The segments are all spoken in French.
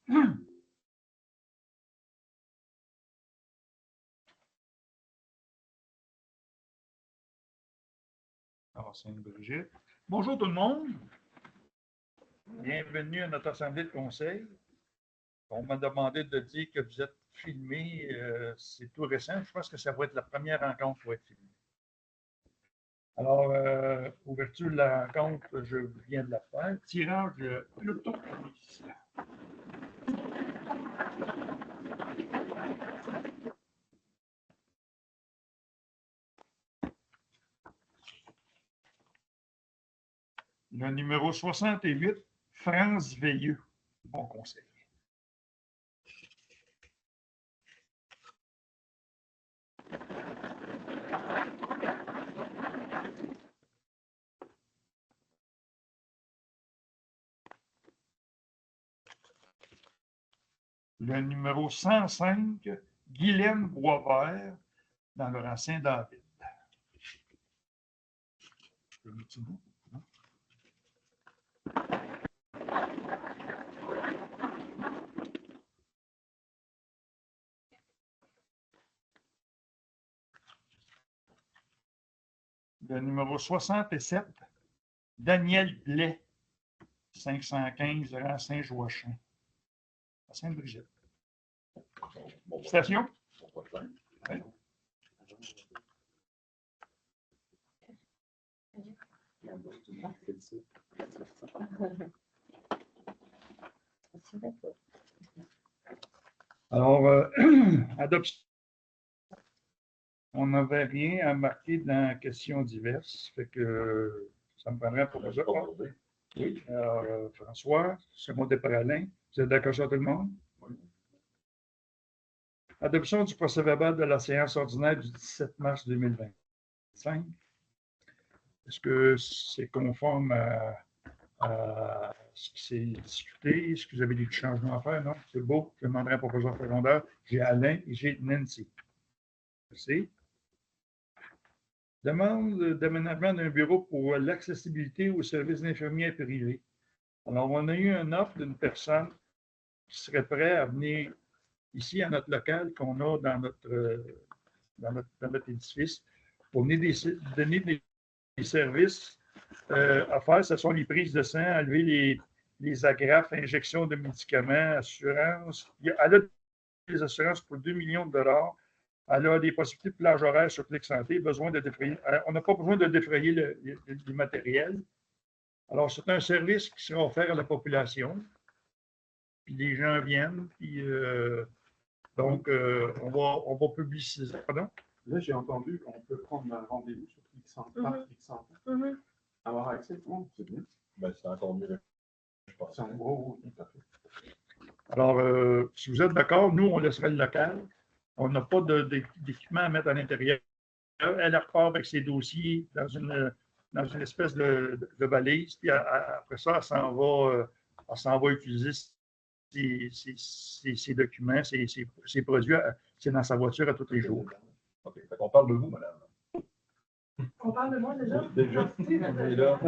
Alors, c'est Brigitte. Bonjour tout le monde. Bienvenue à notre assemblée de conseil. On m'a demandé de dire que vous êtes filmé. C'est tout récent. Je pense que ça va être la première rencontre qui va être filmée. Alors, ouverture de la rencontre, je viens de la faire. Tirage de l'autopolice. Le numéro 68, France Veilleux. Bon conseil. Le numéro 105, Guylaine Boisvert, dans le rang Saint-David. Le numéro 67, Daniel Blais, 515, rang Saint-Joachim, à Sainte-Brigitte. Station? Oui. Alors, adoption. On n'avait rien à marquer dans questions diverses. Fait que ça me prendrait pour ça. Oui. Alors, François, second par Alain. Vous êtes d'accord sur tout le monde? Oui. Adoption du procès-verbal de la séance ordinaire du 17 mars 2025. Est-ce que c'est conforme à ce qui s'est discuté? Est-ce que vous avez des changements à faire? Non? C'est beau. Je demanderai un proposeur secondaire. J'ai Alain et j'ai Nancy. Merci. Demande d'aménagement d'un bureau pour l'accessibilité aux services d'infirmiers privés. Alors, on a eu une offre d'une personne qui serait prête à venir ici à notre local qu'on a dans notre édifice pour venir donner des services à faire. Ce sont les prises de sang, enlever les agrafes, injections de médicaments, assurances. Elle a des assurances pour 2 millions de dollars. Elle a des possibilités de plage horaire sur Clic Santé, besoin de défrayer. On n'a pas besoin de défrayer le matériel. Alors, c'est un service qui sera offert à la population. Puis les gens viennent, puis donc on va publiciser. Pardon? Là, j'ai entendu qu'on peut prendre un rendez-vous sur Clic Santé, Clic Santé. Avoir accès, tout le monde, c'est bien. Ben, c'est encore mieux. Je pense. C'est en gros, tout à fait. Alors, si vous êtes d'accord, nous, on laisserait le local. On n'a pas d'équipement à mettre à l'intérieur. Elle repart avec ses dossiers dans une espèce de valise, puis après ça, elle s'en va utiliser ses documents, ses produits, c'est dans sa voiture à tous les jours. OK. On parle de vous, madame. On parle de moi déjà? Oui, déjà.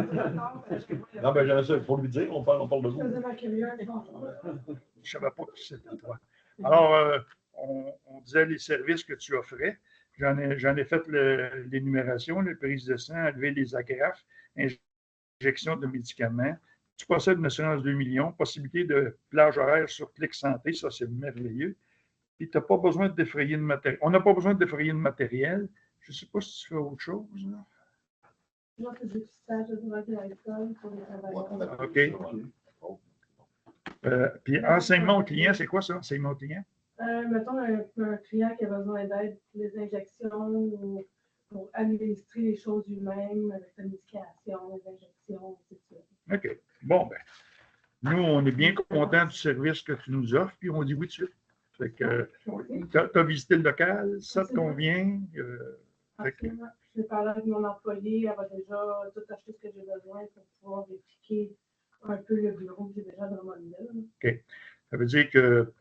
Non, ben j'aimerais ça. Pour lui dire, on parle de vous. Je ne savais pas que c'était toi. Alors, on disait les services que tu offrais. J'en ai fait l'énumération, les prises de sang, enlever les agrafes, injection de médicaments. Tu possèdes une assurance 2 millions, possibilité de plage horaire sur Clic Santé, ça c'est merveilleux. Puis tu n'as pas besoin de défrayer de matériel. On n'a pas besoin de défrayer de matériel. Je ne sais pas si tu fais autre chose. Là. Moi, je fais du stage de droit de l'alcool pour les travailleurs. OK. Puis enseignement au client, c'est quoi ça, enseignement au client? Mettons un client qui a besoin d'aide pour les injections ou pour administrer les choses lui-même avec la médication, les injections, etc. OK. Bon, ben, nous, on est bien contents du service que tu nous offres, puis on dit oui tout de suite. Fait que tu as visité le local, ça te convient? Absolument. Je vais parler avec mon employé, elle va déjà tout acheter ce que j'ai besoin pour pouvoir répliquer un peu le bureau que j'ai déjà dans mon île. OK. Ça veut dire que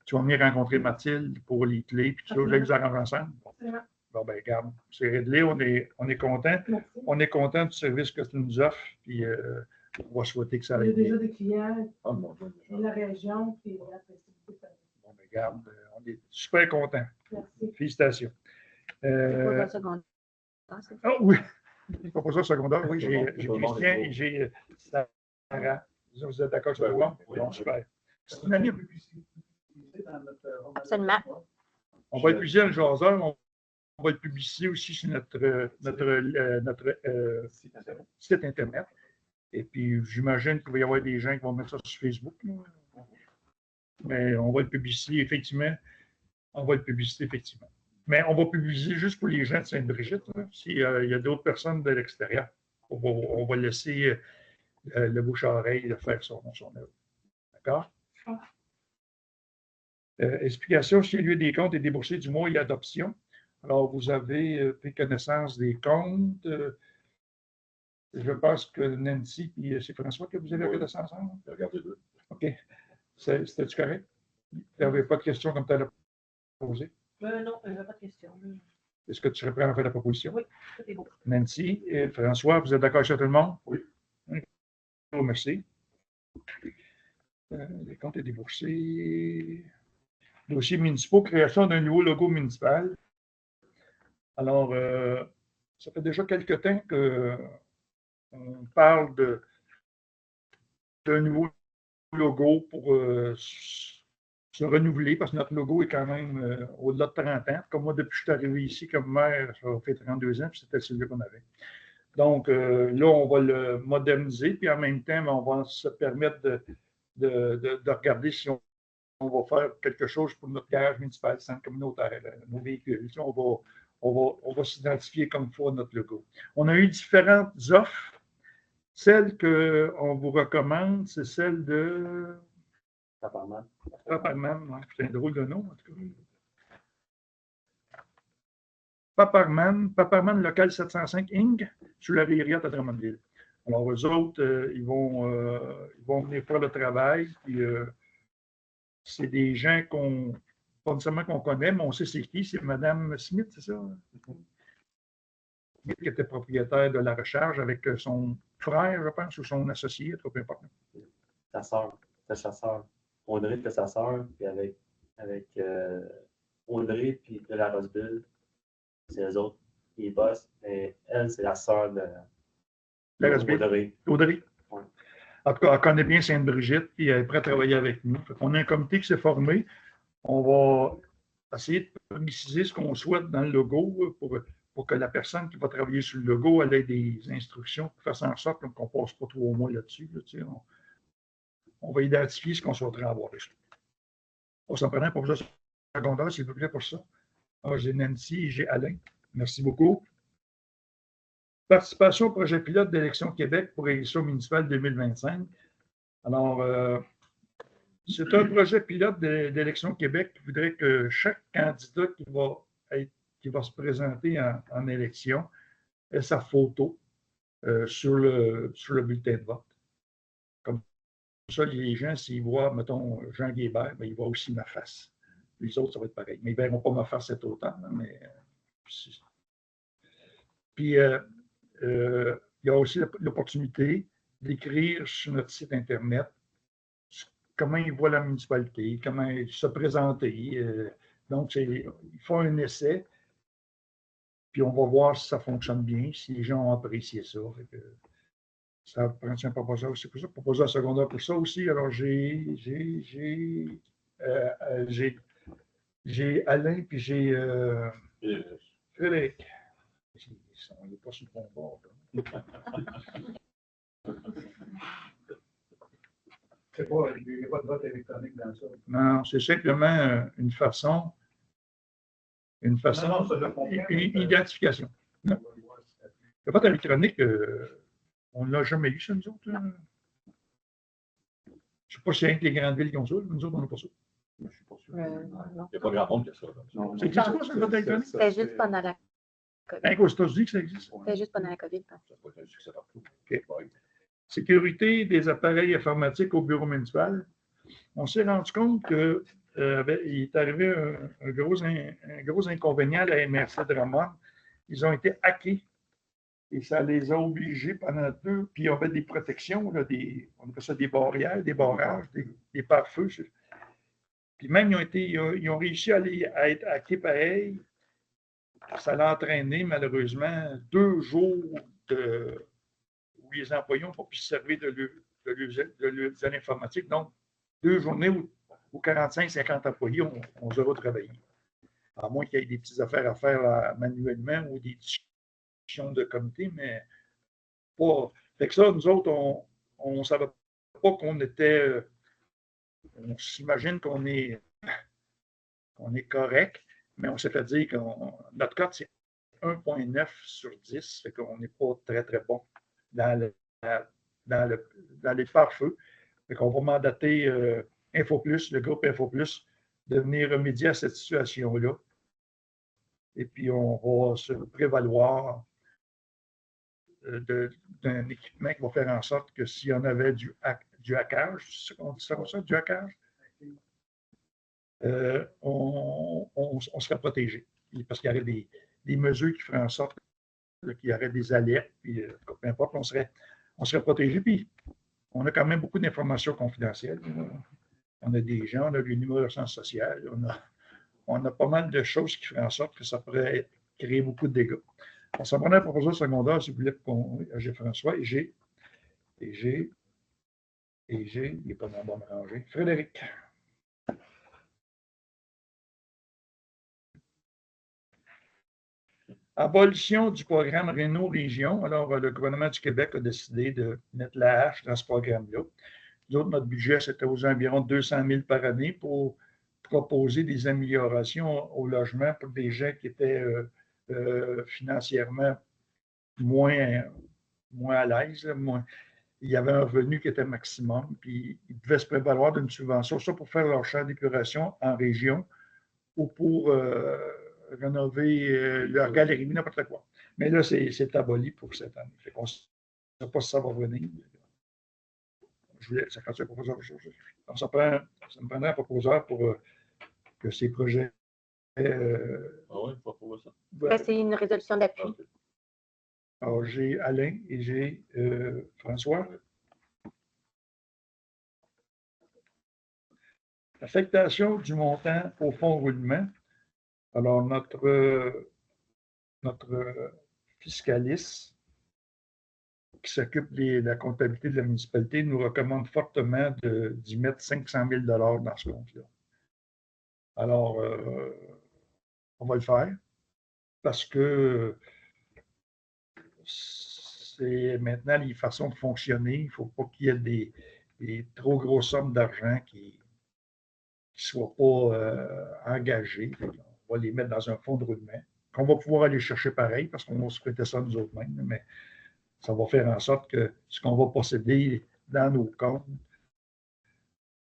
tu vas venir rencontrer Mathilde pour les clés, puis tout ça, vous allez vous arranger ensemble. Bon, ben, regarde, c'est réglé, on est content. On est content du service que tu nous offres, puis on va souhaiter que ça Il y a aille bien. déjà des clients Ah, mon Dieu, de la région, puis après, c'est Bon, mais regarde, on est super contents. Merci. Félicitations. Pas dans le secondaire, c'est ça? Ah oui, professeur secondaire, oui, Tout le monde, j'ai tout le monde Christian est et j'ai Sarah. Vous êtes d'accord sur tout le monde? Oui. Bon, super. C'est unanime. Absolument. On va épuiser le jaseur, on va le publier aussi sur notre site Internet. Et puis, j'imagine qu'il va y avoir des gens qui vont mettre ça sur Facebook. Là. Mais on va le publier, effectivement. On va le publier, effectivement. Mais on va publier juste pour les gens de Sainte-Brigitte. S'il y a d'autres personnes de l'extérieur, on va laisser le bouche-à-oreille faire son œuvre. D'accord? Explication sur les lieux des comptes et déboursés du mois et adoption. Alors, vous avez pris connaissance des comptes. Je pense que Nancy et c'est François que vous avez regardé ça ensemble. Regardez deux. OK. C'était-tu correct? Il n'y avait pas de questions comme tu as posé? Non, je n'ai pas de questions. Est-ce que tu serais prêt à faire la proposition? Oui, tout est beau. Nancy et François, vous êtes d'accord avec ça, tout le monde? Oui. Merci. Les comptes et déboursés. Dossiers municipaux, création d'un nouveau logo municipal. Alors, ça fait déjà quelques temps qu'on parle d'un nouveau logo pour se renouveler, parce que notre logo est quand même au-delà de 30 ans. Comme moi, depuis que je suis arrivé ici comme maire, ça fait 32 ans, puis c'était celui qu'on avait. Donc, là, on va le moderniser, puis en même temps, on va se permettre de regarder si on va faire quelque chose pour notre garage municipal, centre communautaire, nos véhicules. On va s'identifier comme il faut à notre logo. On a eu différentes offres. Celle qu'on vous recommande, c'est celle de Paparman. Paparman. Ouais, c'est un drôle de nom, en tout cas. Paparman local 705 Inc. sur la Rivière à Drummondville. Alors, eux autres, ils vont venir faire le travail. Puis, c'est des gens pas nécessairement qu'on connaît, mais on sait c'est qui. C'est Mme Smith, c'est ça? Smith qui était propriétaire de la recharge avec son frère, je pense, ou son associé, peu importe. Ta soeur, c'est sa soeur. Audrey, c'est sa soeur, puis avec Audrey, puis de la Roseville, c'est eux autres qui bossent. Et elle, c'est la soeur de Audrey. Ouais. En tout cas, elle connaît bien Sainte-Brigitte, puis elle est prête à travailler avec nous. On a un comité qui s'est formé. On va essayer de préciser ce qu'on souhaite dans le logo pour que la personne qui va travailler sur le logo elle ait des instructions pour faire en sorte qu'on ne passe pas 3 mois là-dessus. Là, on va identifier ce qu'on souhaiterait avoir. On s'en prend un professeur secondaire, s'il vous plaît, pour ça. Alors, j'ai Nancy et j'ai Alain. Merci beaucoup. Participation au projet pilote d'élection Québec pour l'élection municipale 2025. Alors, c'est un projet pilote d'élection Québec qui voudrait que chaque candidat qui va se présenter en élection ait sa photo sur le bulletin de vote. Comme ça, les gens, s'ils voient, mettons, Jean Guébert, ben, ils voient aussi ma face. Les autres, ça va être pareil. Mais ils ne verront pas ma face cet automne. Mais, puis, il y a aussi l'opportunité d'écrire sur notre site Internet comment ils voient la municipalité, comment se présenter. Donc, ils font un essai, puis on va voir si ça fonctionne bien, si les gens ont apprécié ça. Ça prend un proposeur aussi pour ça, proposeur secondaire pour ça aussi. Alors, j'ai Alain, puis j'ai Frédéric. On n'est pas sur le bon bord. C'est pas, il n'y a pas de vote électronique dans ça. Non, c'est simplement une façon, une identification. Non. Le vote électronique, on ne l'a jamais eu, ça, nous autres. Je ne sais pas si c'est les grandes villes qui ont ça, nous autres, on n'a pas ça. Je ne suis pas sûr. Non. Il n'y a pas grand monde qui a ça. Ça n'existe pas, ça, le vote électronique? C'était juste pendant la COVID. Aux États-Unis que ça existe. C'était juste pendant la COVID. Ça peut être un succès partout. OK. Sécurité des appareils informatiques au bureau municipal. On s'est rendu compte qu'il est arrivé un gros inconvénient à la MRC de Drummond. Ils ont été hackés. Et ça les a obligés pendant 2, puis on avait des protections, là, on appelle ça des barrières, des barrages, des pare-feux. Puis même, ils ont réussi à être hackés pareil. Ça l'a entraîné, malheureusement, 2 jours où les employés n'ont pas pu se servir de leurs informatiques. Donc, 2 journées où 45-50 employés ont zéro travaillé. À moins qu'il y ait des petites affaires à faire là, manuellement ou des discussions de comité, mais pas. Fait que ça, nous autres, on ne savait pas qu'on était. On s'imagine qu'on est correct, mais on s'est fait dire que notre code, c'est 1,9 sur 10, fait qu'on n'est pas très, très bon dans les pare-feux. Fait qu'on va mandater InfoPlus, le groupe InfoPlus, de venir remédier à cette situation-là. Et puis, on va se prévaloir d'un équipement qui va faire en sorte que s'il y en avait du hackage, c'est qu'on dit ça comme ça, du hackage, on serait protégé. Parce qu'il y aurait des mesures qui feraient en sorte qu'il y aurait des alertes, puis peu importe, on serait protégé. Puis, on a quand même beaucoup d'informations confidentielles. On a des gens, on a le numéro de sens social, on a pas mal de choses qui feraient en sorte que ça pourrait créer beaucoup de dégâts. On s'en prenait un professeur secondaire, si vous voulez, j'ai François, et j'ai, il n'est pas dans le bon rangé, Frédéric. Abolition du programme Réno-Région. Alors, le gouvernement du Québec a décidé de mettre la hache dans ce programme-là. Nous autres, notre budget, c'était aux environs de 200 000 par année pour proposer des améliorations au logement pour des gens qui étaient financièrement moins à l'aise. Il y avait un revenu qui était maximum, puis ils pouvaient se prévaloir d'une subvention, soit pour faire leur champ d'épuration en région ou pour rénover leur galerie, n'importe quoi. Mais là, c'est aboli pour cette année. On ne sait pas si ça va revenir. Ça fait un proposeur. Donc, ça me prendrait un proposeur pour que ces projets. Ah oui, pas pour ça. C'est une résolution d'appui. Okay. Alors, j'ai Alain et j'ai François. Affectation du montant au fonds roulement. Alors, notre fiscaliste qui s'occupe de la comptabilité de la municipalité nous recommande fortement d'y mettre 500 000 dans ce compte-là. Alors, on va le faire parce que c'est maintenant les façons de fonctionner. Il ne faut pas qu'il y ait des trop grosses sommes d'argent qui ne soient pas engagées. On va les mettre dans un fonds de roulement qu'on va pouvoir aller chercher pareil parce qu'on va se prêter ça nous autres mêmes, mais ça va faire en sorte que ce qu'on va posséder dans nos comptes,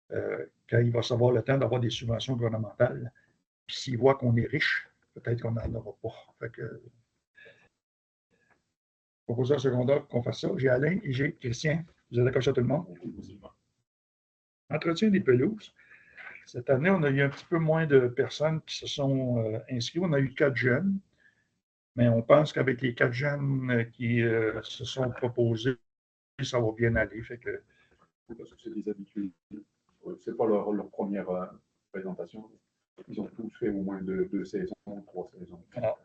quand il va savoir le temps d'avoir des subventions gouvernementales, puis s'il voit qu'on est riche, peut-être qu'on n'en aura pas. Fait que, proposeur secondaire qu'on fasse ça. J'ai Alain et j'ai Christian. Vous êtes d'accord sur tout le monde? Entretien des pelouses. Cette année, on a eu un petit peu moins de personnes qui se sont inscrites. On a eu 4 jeunes, mais on pense qu'avec les 4 jeunes qui se sont proposés, ça va bien aller. Fait que... Parce que c'est des habitués. Ce n'est pas leur première présentation. Ils ont tous fait au moins 2 saisons, 3 saisons. Alors,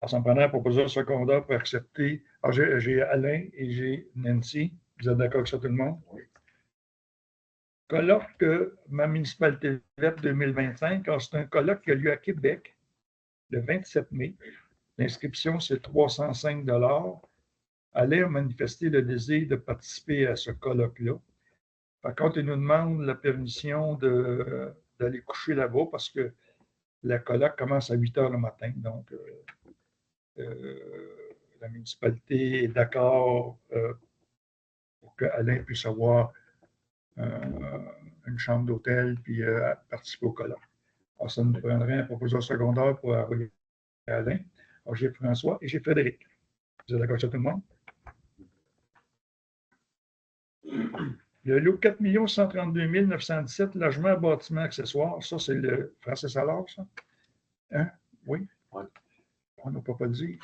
ça me prendrait un proposeur secondaire pour accepter. Alors, j'ai Alain et j'ai Nancy. Vous êtes d'accord avec ça, tout le monde? Oui. Colloque ma municipalité verte 2025. Alors, c'est un colloque qui a lieu à Québec le 27 mai. L'inscription, c'est 305 $. Alain a manifesté le désir de participer à ce colloque-là. Par contre, il nous demande la permission d'aller coucher là-bas parce que la colloque commence à 8 h le matin. Donc, la municipalité est d'accord pour qu'Alain puisse avoir une chambre d'hôtel puis participer au colloque. Alors, ça nous prendrait un proposeur secondaire pour envoyer Alain. Alors, j'ai François et j'ai Frédéric. Vous êtes d'accord sur tout le monde? Le lot 4 132 917 logements, bâtiments, accessoires. Ça, c'est le Francis Allard, ça? Hein? Oui? Oui. On n'a pas le dire.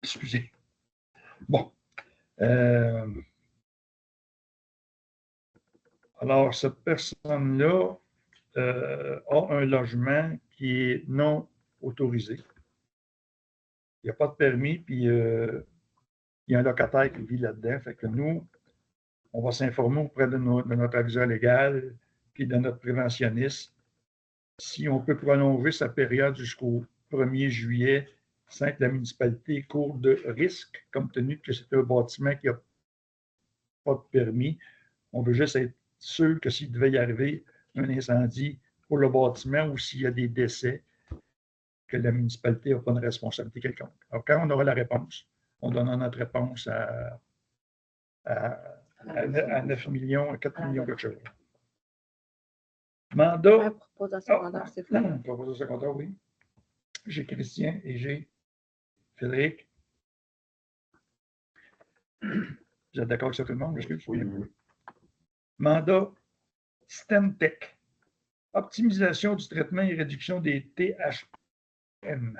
Excusez. Bon. Alors, cette personne-là a un logement qui est non autorisé. Il n'y a pas de permis, puis il y a un locataire qui vit là-dedans. Fait que nous, on va s'informer auprès de notre aviseur légal puis de notre préventionniste si on peut prolonger sa période jusqu'au 1er juillet sans que la municipalité court de risque, compte tenu que c'est un bâtiment qui n'a pas de permis. On veut juste être sûr que s'il devait y arriver un incendie pour le bâtiment ou s'il y a des décès, que la municipalité n'a pas de responsabilité quelconque. Alors, quand on aura la réponse, on donnera notre réponse à 9 millions, à 4 millions quelque chose. Mandat. Un proposition secondaire, s'il vous plaît. Proposition secondaire, oui. J'ai Christian et j'ai Frédéric. Vous êtes d'accord avec ça, tout le monde? Oui. Mandat STEMTech. Optimisation du traitement et réduction des THM.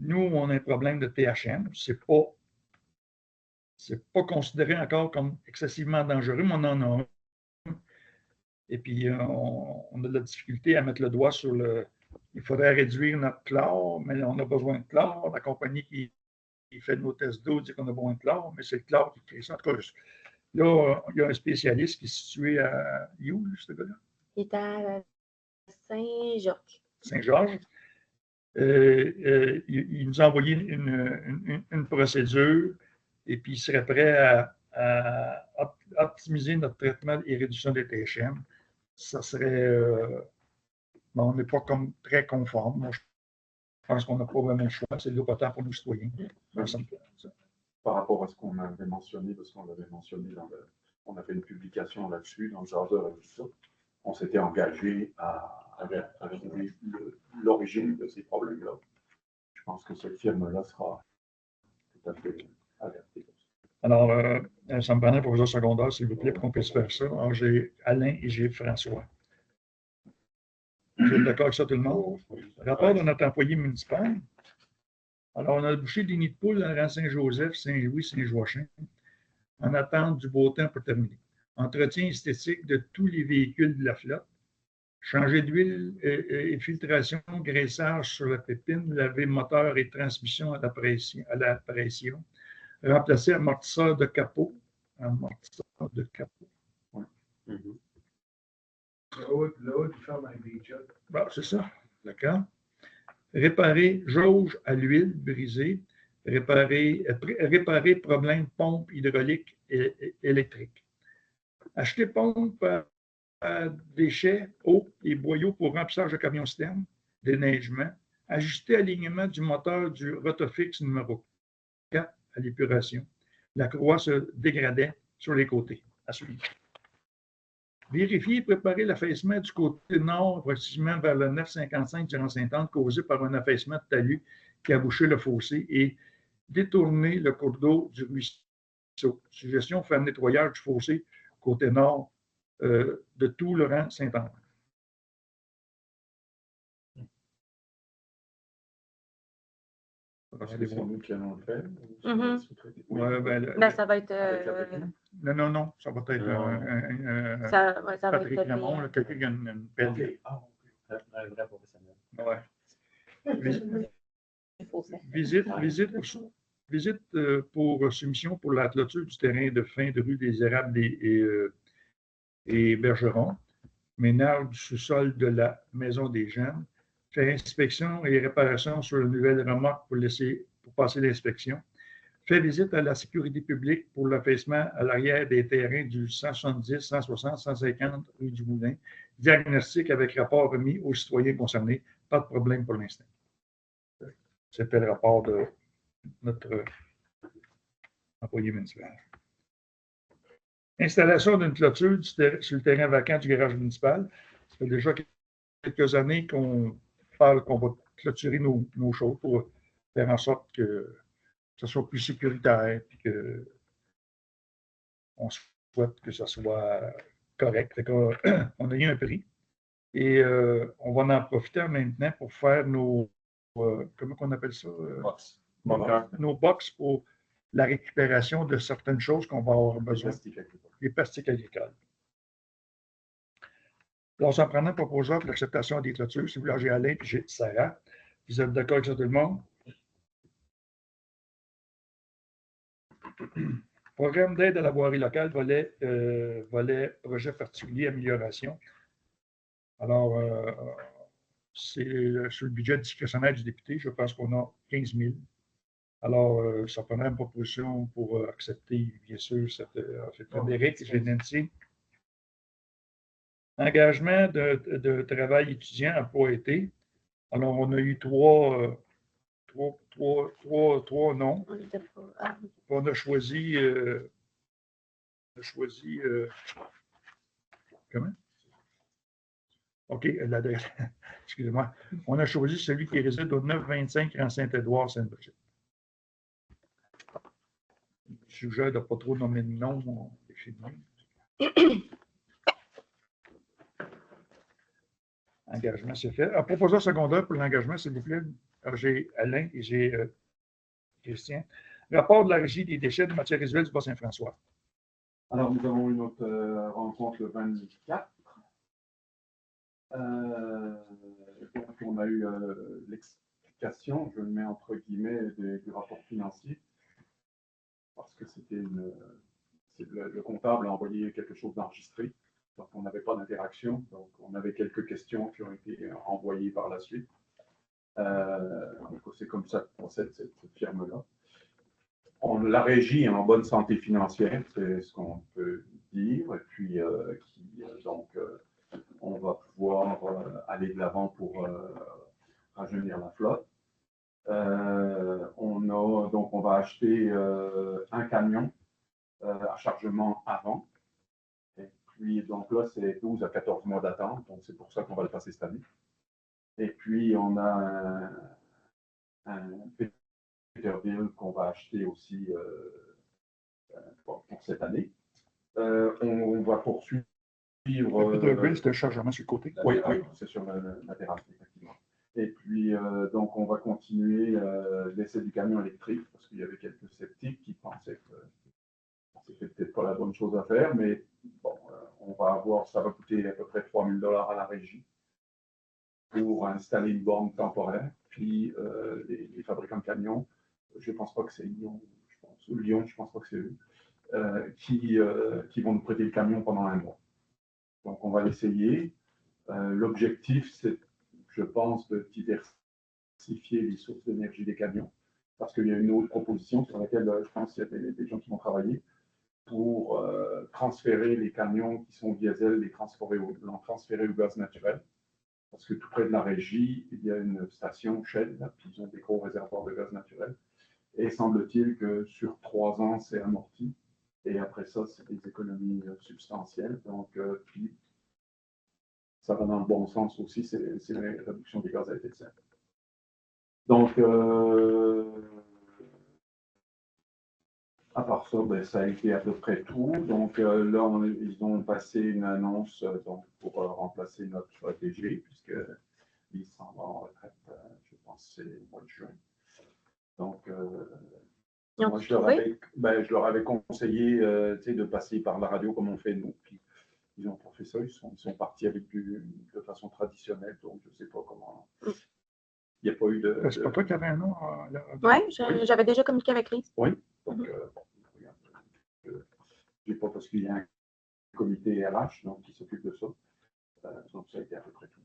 Nous, on a un problème de THM. C'est pas considéré encore comme excessivement dangereux, mais on en a un. Et puis, on a de la difficulté à mettre le doigt sur le... Il faudrait réduire notre chlore, mais on a besoin de chlore. La compagnie qui fait nos tests d'eau dit qu'on a besoin de chlore, mais c'est le chlore qui crée ça. En tout cas, là, il y a un spécialiste qui est situé à... Où, ce gars-là? Il est à Saint-Georges. Saint-Georges. Il nous a envoyé une procédure et puis il serait prêt à optimiser notre traitement et réduction des THM. Ça serait... on n'est pas comme très conforme. Moi, je pense qu'on n'a pas vraiment le choix. C'est de l'eau potable pour nos citoyens. Par rapport à ce qu'on avait mentionné, parce qu'on l'avait mentionné on a fait une publication là-dessus, dans le Jardin et tout ça. On s'était engagé à trouver l'origine de ces problèmes-là. Je pense que cette firme-là sera tout à fait alertée. Alors, ça me prendrait un professeur secondaire, s'il vous plaît, pour qu'on puisse faire ça. Alors, j'ai Alain et j'ai François. Vous êtes d'accord avec ça, tout le monde? Rapport de notre employé municipal. Alors, on a bouché des nids de poules dans le rang Saint-Joseph, Saint-Louis, Saint-Joachim, en attente du beau temps pour terminer. Entretien esthétique de tous les véhicules de la flotte. Changer d'huile et filtration, graissage sur la pépine, laver moteur et transmission à la pression. Remplacer amortisseur de capot. Amortisseur de capot. Ouais. Là-haut, tu fermes avec des jets. Bon, c'est ça. D'accord. Réparer jauge à l'huile brisée. Réparer problème pompe hydraulique et électrique. Acheter pompe à déchets, eau et boyaux pour remplissage de camions-citernes, déneigement. Ajuster alignement du moteur du Rotofix numéro 4 à l'épuration. La courroie se dégradait sur les côtés. À suivre. Vérifier et préparer l'affaissement du côté nord, approximativement vers le 955 durant Sainte-Anne, causé par un affaissement de talus qui a bouché le fossé et détourner le cours d'eau du ruisseau. Suggestion, faire un nettoyage du fossé côté nord de tout le rang Sainte-Anne. C'est nous qui allons le faire. Ben, ça va être. Non, ça va être Ça va Patrick être Ramon, quelqu'un qui a une pelle. Un vrai professionnel. Ouais. Visite pour soumission pour la clôture du terrain de fin de rue des Érables et Bergeron. Ménage du sous-sol de la Maison des Jeunes. Faire inspection et réparation sur la nouvelle remorque pour passer l'inspection. Fait visite à la sécurité publique pour l'affaissement à l'arrière des terrains du 170, 160, 150 rue du Moulin. Diagnostic avec rapport remis aux citoyens concernés. Pas de problème pour l'instant. C'était le rapport de notre employé municipal. Installation d'une clôture sur le terrain vacant du garage municipal. Ça fait déjà quelques années qu'on parle qu'on va clôturer nos choses pour faire en sorte que ce soit plus sécuritaire et qu'on souhaite que ce soit correct. On a eu un prix et on va en profiter maintenant pour faire nos comment on appelle ça? Box. Nos box pour la récupération de certaines choses qu'on va avoir besoin, Plastique agricole. les plastiques agricoles. Alors, j'en prends un proposeur pour l'acceptation des clôtures. Si vous voulez, j'ai Alain et j'ai Sarah. Vous êtes d'accord avec ça, tout le monde? Programme d'aide à la voirie locale, volet projet particulier, amélioration. Alors, c'est sur le budget discrétionnaire du député, je pense qu'on a 15 000. Alors, ça prendrait une proposition pour accepter, bien sûr, cette Frédéric et Nancy. Engagement de travail étudiant à été. Alors, on a eu trois noms. On a choisi. Comment? OK, l'adresse. Excusez-moi. On a choisi celui qui réside au 925 en Saint-Édouard-Sainte-Brigitte. Je suggère de ne pas trop nommer de nom. Engagement, c'est fait. Un proposeur secondaire pour l'engagement, s'il vous plaît. Alors, j'ai Alain et j'ai Christian. Rapport de la régie des déchets de matières résiduelles du Bas-Saint-François. Alors, nous avons eu notre rencontre le 24. Donc, on a eu l'explication, je le mets entre guillemets, du rapport financier, parce que c'était le comptable a envoyé quelque chose d'enregistré, donc on n'avait pas d'interaction, donc on avait quelques questions qui ont été envoyées par la suite. C'est comme ça que procède cette firme-là. La régie est en bonne santé financière, c'est ce qu'on peut dire, et puis on va pouvoir aller de l'avant pour rajeunir la flotte. On va acheter un camion à chargement avant. Et puis, donc là, c'est 12 à 14 mois d'attente, donc c'est pour ça qu'on va le passer cette année. Et puis, on a un Peterbilt qu'on va acheter aussi pour cette année. On va poursuivre. Peterbilt, c'est un chargement sur le côté. Oui, c'est sur la terrasse, effectivement. Et puis, donc, on va continuer l'essai du camion électrique, parce qu'il y avait quelques sceptiques qui pensaient que c'était peut-être pas la bonne chose à faire, mais bon, on va avoir, ça va coûter à peu près 3 000 $ à la régie pour installer une borne temporaire. Puis, les fabricants de camions, je ne pense pas que c'est Lyon, je ne pense pas que c'est eux, qui vont nous prêter le camion pendant un mois. Donc, on va l'essayer. L'objectif, c'est, je pense, de diversifier les sources d'énergie des camions, parce qu'il y a une autre proposition sur laquelle je pense qu'il y a des gens qui vont travailler pour transférer les camions qui sont diesel, les transférer au gaz naturel, parce que tout près de la régie, il y a une station Shell, là, puis ils ont des gros réservoirs de gaz naturel, et semble-t-il que sur 3 ans, c'est amorti, et après ça, c'est des économies substantielles, donc puis ça va dans le bon sens aussi, c'est la réduction des gaz à effet de serre. Donc, à part ça, ben, ça a été à peu près tout. Donc là, ils ont passé une annonce pour remplacer notre DG, puisqu'il s'en va en retraite, je pense que c'est le mois de juin. Donc, moi, je leur avais conseillé de passer par la radio comme on fait nous. Puis, ils n'ont pas fait ça, ils sont partis avec de façon traditionnelle, donc je ne sais pas comment. Il n'y a pas eu de. C'est pas toi qui avais un nom? Oui, j'avais déjà communiqué avec lui. Oui, donc je ne sais pas parce qu'il y a un comité RH donc, qui s'occupe de ça. Donc ça a été à peu près tout.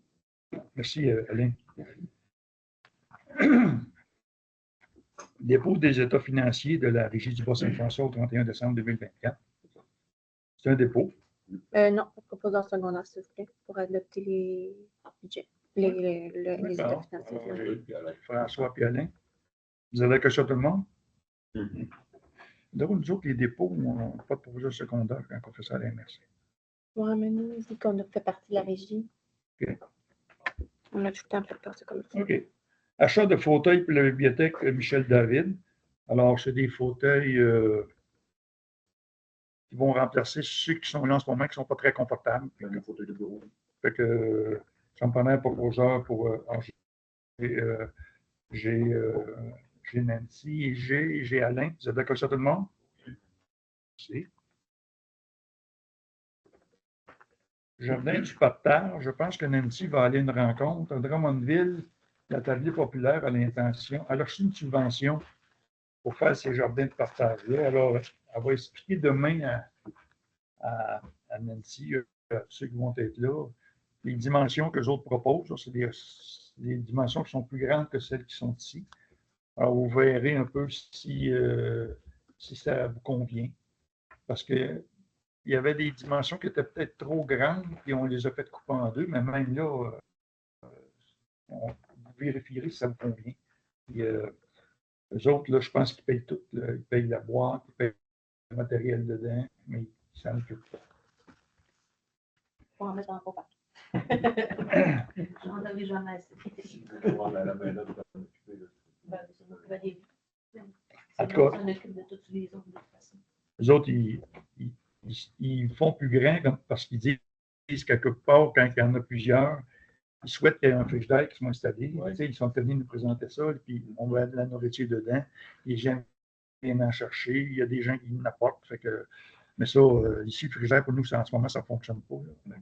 Merci, Alain. Dépôt des états financiers de la Régie du Bas-Saint-François au 31 décembre 2024. C'est un dépôt. Non, proposeur secondaire, s'il vous plaît, pour adopter les budgets, les états financiers. François et Alain. Vous avez la question tout le monde? Donc, nous autres, les dépôts, on n'a pas de proposeur secondaire quand on fait ça à la MRC. Oui, mais nous, on dit qu'on a fait partie de la régie. OK. On a tout le temps fait passer comme ça. OK. Achat de fauteuils pour la bibliothèque Michel David. Alors, c'est des fauteuils qui vont remplacer ceux qui sont là en ce moment, qui ne sont pas très confortables. Un fauteuil de bureau. Fait que ça me prenait un proposeur pour. Je j'ai Nancy et j'ai Alain. Vous êtes d'accord sur tout le monde? Merci. Jardin du parterre, je pense que Nancy va aller à une rencontre. À Drummondville, la tablier populaire a l'intention. Elle a reçu une subvention pour faire ces jardins de parterre-là. Alors, elle va expliquer demain à Nancy, ceux qui vont être là, les dimensions que les autres proposent. C'est des dimensions qui sont plus grandes que celles qui sont ici. Alors, vous verrez un peu si ça vous convient. Parce que il y avait des dimensions qui étaient peut-être trop grandes, puis on les a fait couper en deux, mais même là, vous vérifierez si ça vous convient. Puis, eux autres, là, je pense qu'ils payent tout. Là. Ils payent la boîte, ils payent le matériel dedans, mais ils s'en occupent pas. Faut en mettre en pas partout. J'en avais jamais assez. La main-d'œuvre va s'occuper de Ben, c'est moi qui vais les- En C'est tout moi cas, qui s'en occupe de toutes les autres de toute façon. eux autres, ils font plus grand parce qu'ils disent quelque part, quand il y en a plusieurs, ils souhaitent qu'il y ait un frigidaire qui soit installé. Ouais. Tu sais, ils sont venus nous présenter ça, et puis on va de la nourriture dedans. Les gens viennent en chercher. Il y a des gens qui nous apportent. Fait que, mais ça, ici, le frigidaire, pour nous, en ce moment, ça ne fonctionne pas. Là.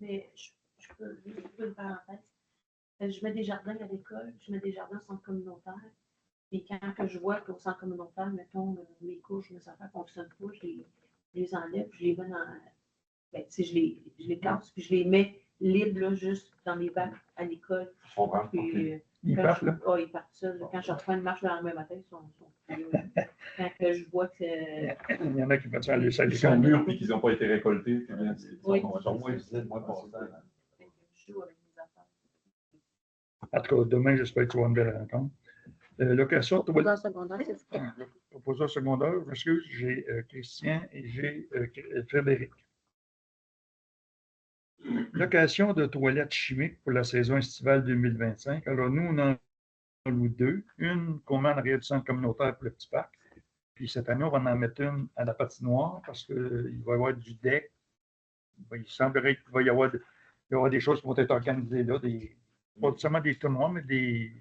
Mais je peux une parenthèse. Je mets des jardins à l'école, je mets des jardins au centre communautaire. Et quand que je vois qu'au centre communautaire, mettons, mes couches, mes affaires ne fonctionnent pas, je les enlève, je les mets dans. Ben, tu sais, je les casse, puis je les mets libres, là, juste dans les bacs à l'école. Je comprends. Puis, Ok. Ils partent, là. ils partent seuls. Quand je reprends une marche le lendemain matin, ils sont plus là. Quand que je vois que. Il y en a qui font ça à Ils sont mûrs puis qu'ils n'ont pas été récoltés. Puis bien, Oui. ils sont moins visibles, moins passés. Je joue avec mes affaires. En tout cas, demain, j'espère que tu vas une belle rencontre. Location, toi, Dans le secondaire, s'il vous plaît. le proposeur secondaire, je m'excuse, j'ai Christian et j'ai Frédéric. Location de toilettes chimiques pour la saison estivale 2025. Alors, nous, on en a deux. Une qu'on met en arrière du centre communautaire pour le petit parc. Puis cette année, on va en mettre une à la patinoire parce qu'il va y avoir du deck. Il semblerait qu'il va y avoir, des choses qui vont être organisées là, pas seulement des tournois, mais des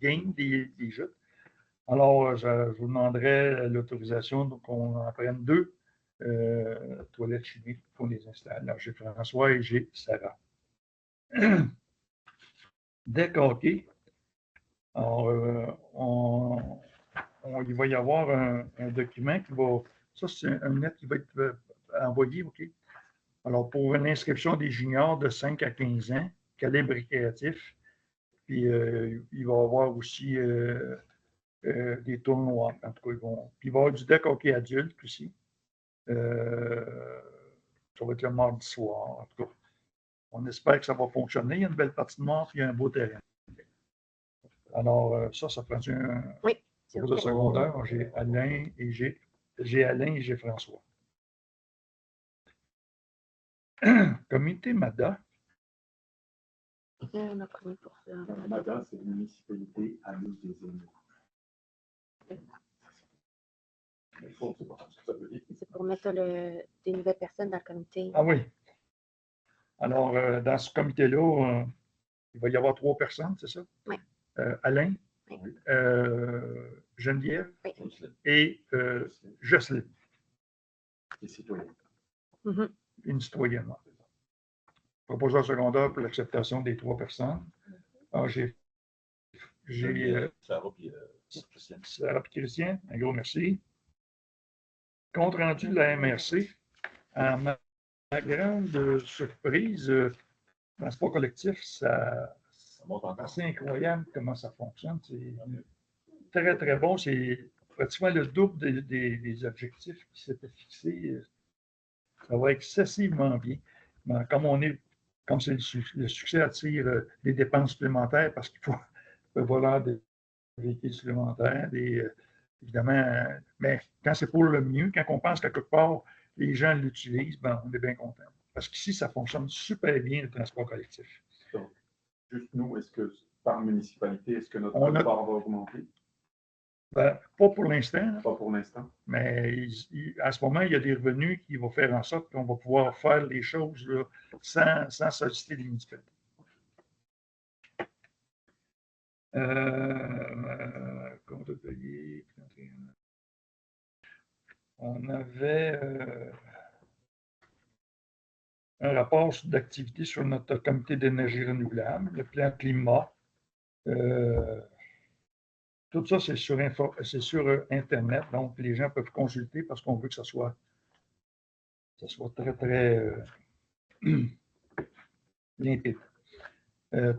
games, des jeux. Alors, je vous demanderai l'autorisation qu'on en prenne deux toilettes chimiques pour les installer. Alors, j'ai François et j'ai Sarah. Deck hockey. Alors, il va y avoir un document qui va. Ça, c'est un net qui va être envoyé, OK? Alors, pour une inscription des juniors de 5 à 15 ans, calibre récréatif, puis il va y avoir aussi des tournois. En tout cas, puis il va y avoir du deck hockey adulte aussi. Ça va être le mardi soir. En tout cas, on espère que ça va fonctionner. Il y a une belle patinoire, puis il y a un beau terrain. Alors, ça prend un. Oui. Pour le secondaire, j'ai Alain et j'ai François. Comité MADA. On a pris pour ça. Madame, c'est une municipalité amie des élus. C'est pour mettre des nouvelles personnes dans le comité. Ah oui. Alors, dans ce comité-là, il va y avoir 3 personnes, c'est ça? Oui. Alain, Oui. Geneviève Oui. et Jocelyne, Les citoyens. Mhm. une citoyenne. Proposeur secondaire pour l'acceptation des 3 personnes. Alors, j'ai Sarah puis Christian. Sarah et Christian, un gros merci. Compte rendu de la MRC. À ma grande surprise, transport collectif, Ça monte c'est encore. assez incroyable comment ça fonctionne. C'est très, très bon. C'est pratiquement le double des objectifs qui s'étaient fixés. Ça va excessivement bien. Mais comme c'est le succès attire des dépenses supplémentaires parce qu'il faut prévoir des véhicules supplémentaires, évidemment, mais quand c'est pour le mieux, quand on pense qu'à quelque part, les gens l'utilisent, ben, on est bien content. Parce qu'ici, ça fonctionne super bien, le transport collectif. Donc, juste nous, est-ce que par municipalité, est-ce que notre On a- quote-part va augmenter? Ben, pas pour l'instant, là, Pas pour l'instant. mais à ce moment, il y a des revenus qui vont faire en sorte qu'on va pouvoir faire les choses là, sans solliciter les municipalités. Compte payé. On avait un rapport d'activité sur notre comité d'énergie renouvelable, le plan climat. Tout ça, c'est sur Internet, donc les gens peuvent consulter parce qu'on veut que ça soit très, très limpide.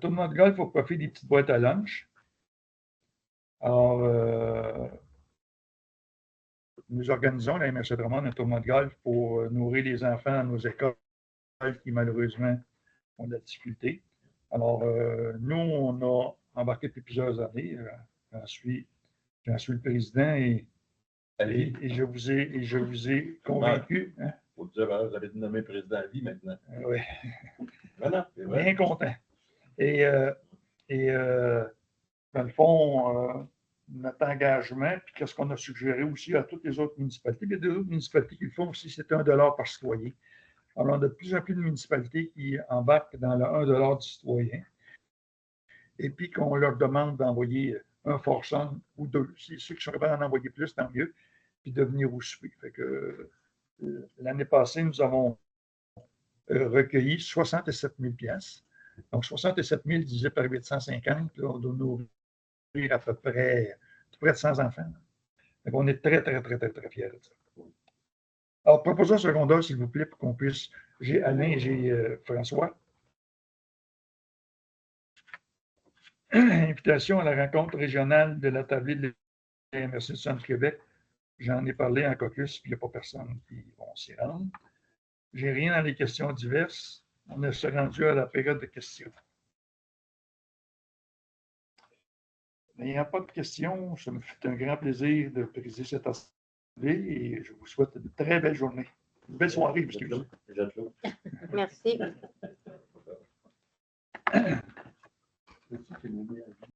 Tournoi de golf au profit des petites boîtes à lunch. Alors, nous organisons la MRC Drummond un tournoi de golf pour nourrir les enfants dans nos écoles qui, malheureusement, ont de la difficulté. Alors, nous, on a embarqué depuis plusieurs années. J'en suis le président et je vous ai convaincu. Hein? Faut dire, vous avez été nommé président à vie maintenant. Oui. Voilà, c'est vrai. Bien content. Et dans le fond, notre engagement, puis qu'est-ce qu'on a suggéré aussi à toutes les autres municipalités. Il y a d'autres municipalités qui le font aussi, c'est 1 $ par citoyen. Alors, on a de plus en plus de municipalités qui embarquent dans le 1 $ du citoyen. Et puis qu'on leur demande d'envoyer un forçant ou deux. Si ceux qui sont capables d'en envoyer plus, tant mieux. Puis de venir au souper. Fait que l'année passée, nous avons recueilli 67 000 piastres. Donc, 67 000 divisé par 850, là, on doit nourrir à peu près de 100 enfants. Donc, on est très, très, très, très, très fiers de ça. Alors, proposition secondaire, s'il vous plaît, pour qu'on puisse. J'ai Alain et j'ai François. Invitation à la rencontre régionale de la tablée de la MRC du Centre-Québec. J'en ai parlé en caucus, puis il n'y a pas personne qui va s'y rendre. J'ai rien dans les questions diverses. On est rendu à la période de questions. Il n'y a pas de questions. Ça me fait un grand plaisir de présider cette assemblée et je vous souhaite une très belle journée. Une belle soirée, excusez. Merci.